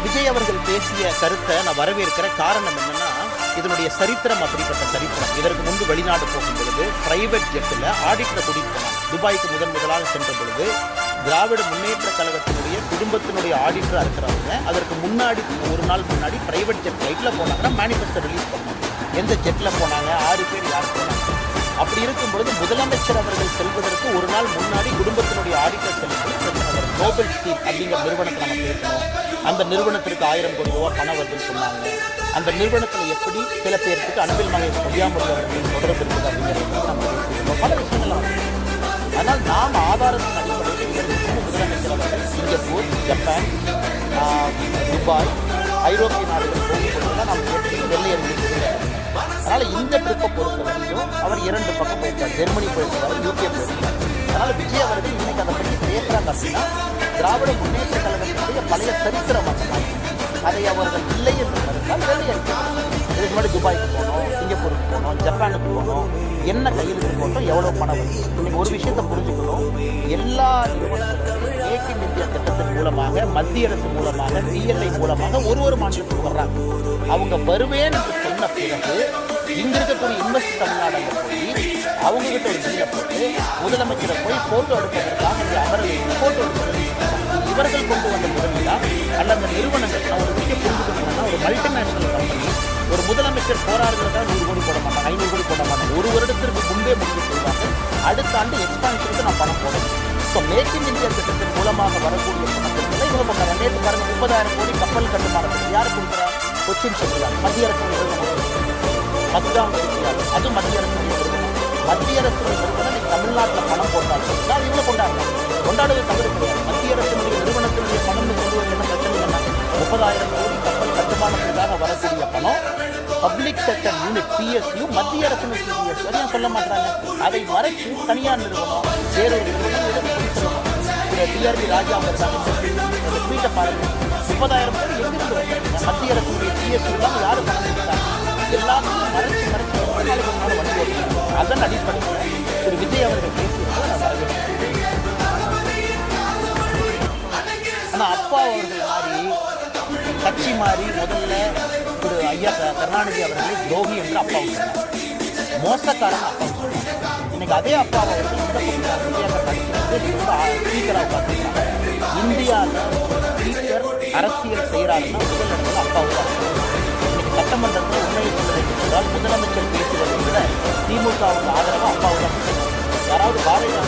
விஜய் அவர்கள் பேசிய கருத்தை நான் வரவேற்கிற காரணம் என்னன்னா, இதனுடைய சரித்திரம் அப்படிப்பட்ட சரித்திரம். இதற்கு முன்பு வெளிநாடு போகும் பொழுது பிரைவேட் ஜெட்டில் ஆடிட்டரை கூட்டிட்டு போனாங்க. துபாய்க்கு முதலாக சென்ற பொழுது திராவிட முன்னேற்ற கழகத்தினுடைய குடும்பத்தினுடைய ஆடிட்டராக இருக்கிறவங்க அதற்கு முன்னாடி ஒரு நாள் முன்னாடி பிரைவேட் ஜெட் ஃப்ளைட்டில் போனாங்கன்னா மேனிஃபெஸ்டோ ரிலீஸ் பண்ணாங்க. எந்த ஜெட்டில் போனாங்க, 6 பேர் யார் போனாங்க. அப்படி இருக்கும் பொழுது முதலமைச்சர் அவர்கள் செல்வதற்கு ஒரு நாள் முன்னாடி குடும்பத்தினுடைய ஆடிட்டர் செல்வது பிரச்சனை வரும். நோபல் ஸ்டீல் அப்படிங்கிற நிறுவனத்தை நம்ம பேசணும். அந்த நிறுவனத்திற்கு 1000 கோடி ரூபாய் பணம் வருதுன்னு சொன்னாங்க. அந்த நிறுவனத்தில் எப்படி சில பேருக்கு அன்பில் மகேஷ் பொய்யாமொழி அவர்களின் தொடர்பு இருக்குது அப்படிங்கிறது நம்ம பேசியிருக்கோம். பல விஷயங்கள். ஆனால் நாம் ஆதாரத்தின் அடிப்படையில் இதற்கு முதலமைச்சர் அவர்கள் சிங்கப்பூர், ஜப்பான், துபாய், ஐரோப்பிய நாடுகள் போகும்போது நாம் வெள்ளை அறிவித்திருக்கிறோம். அதனால் இந்த ட்ரிப்பை பொறுத்த வரைக்கும் அவர் 2 பக்கம் போயிருக்கார். ஜெர்மனி போயிருக்காரு, யூகே போயிருக்காரு. அதனால் விஜய் அவர்கள் இன்னைக்கு அதை பற்றி பேசுகிறாங்க அப்படின்னா திராவிட முன்னேற்ற கழகத்தினுடைய பழைய சரித்திரம் அதை அவர்கள் இல்லை என்று கருத்தால் வெள்ளை அறிவிக்கிறார். இதுக்கு முன்னாடி துபாய்க்கு போனோம், சிங்கப்பூருக்கு போனோம், ஜப்பானுக்கு போனோம், என்ன கையெழுத்து போட்டோம், எவ்வளோ பணம் வருது. இன்னைக்கு ஒரு விஷயத்தை புரிஞ்சுக்கணும். எல்லா நிறுவனங்களும் மேக் இன் இந்தியா திட்டத்தின் மூலமாக, மத்திய அரசு மூலமாக, பிஎல்ஐ மூலமாக ஒரு மாநிலத்துக்கு வர்றாங்க. அவங்க வருவேன் என்று சொன்ன பிறகு இங்க இருக்கக்கூடிய இன்வெஸ்ட் தமிழ்நாடு போய் அவங்க கிட்ட ஒரு பில்லை போட்டு முதலமைச்சரை போய் போட்டோ எடுப்பதற்காக இந்த அமரவை போட்டோ எடுப்பது இவர்கள் கொண்டு வந்த முதலீடா அல்ல அந்த நிறுவனங்கள். நான் ஒரு விஷயம் புரிஞ்சுக்கணும்னா, ஒரு மல்டிநேஷனல் கம்பெனி ஒரு முதலமைச்சர் போராடுறதா 100 கோடி போட மாட்டாங்க, 500 கோடி போட மாட்டாங்க. ஒரு வருடத்திற்கு முன்பே முடிவு செய்வாங்க, அடுத்த ஆண்டு எக்ஸ்பான்ஷனுக்கு நான் பணம் போடணும். ஸோ மேக் இன் இந்தியா திட்டத்தின் மூலமாக வரக்கூடிய பணத்திற்கு இவங்க பண்ணுறாங்க. நேற்று பாருங்க 30,000 கோடி கப்பல் கட்டுமானத்துக்கு யார் கொடுக்குறா? கொச்சின் சொல்கிறார். மத்திய அரசு நிறுவனம் மத்தான் கொடுக்கிறார். அது மத்திய அரசு நிறுவனம். மத்திய அரசு நிறுவனம் நீ தமிழ்நாட்டில் பணம் போட்டாங்க அது இவ்வளோ கொண்டாடுவது தவறு கிடையாது. மத்திய அரசினுடைய நிறுவனத்தினுடைய பணம் சொல்வது என்ன பிரச்சனை என்ன? 30,000 கோடி கப்பல் கட்டுமானத்திற்காக வரக்கூடிய பணம் பப்ளிக் செக்டர் யூனிட் பிஎஸ்யூ மத்திய அரசு அதையும் சொல்ல மாட்டாங்க. அதை மறைச்சு தனியார் நிறுவனம் வேறொரு நிறுவனம் டிஆர்பி ராஜா ட்வீட்டை பாருங்க. 30,000 கோடி எங்கிருந்து வந்தாங்க? மத்திய அரசுடைய பிஎஸ்யூ தான் யாரும் பணம் கொடுத்தாங்க. எல்லாத்தையும் மறைச்சு வண்டி அதன் அடிப்படையில் திரு விஜய் அவர்கள் பேசியிருக்காங்க. ஆனால் அப்பா அவர்கள் மாறி கட்சி மாறி முதல்ல திரு ஐயா கருணாநிதி அவர்களை துரோகி என்று அப்பாவும் சொன்னார். மோசக்காரன் அப்பாவும் சொன்னார். இன்னைக்கு அதே அப்பா அவர்கள் இந்த ஸ்பீக்கராக பார்த்துருக்காங்க. இந்தியாவில் ஸ்பீக்கர் அரசியல் செய்கிறாருன்னா முதல் இடத்துல அப்பாவும் தான். இன்னைக்கு சட்டமன்றத்தில் உண்மையை சொல்வதற்கு முதலமைச்சர் பேசுவதை விட திமுகவுக்கு ஆதரவாக அப்பாவும் தான். யாராவது பாரதிய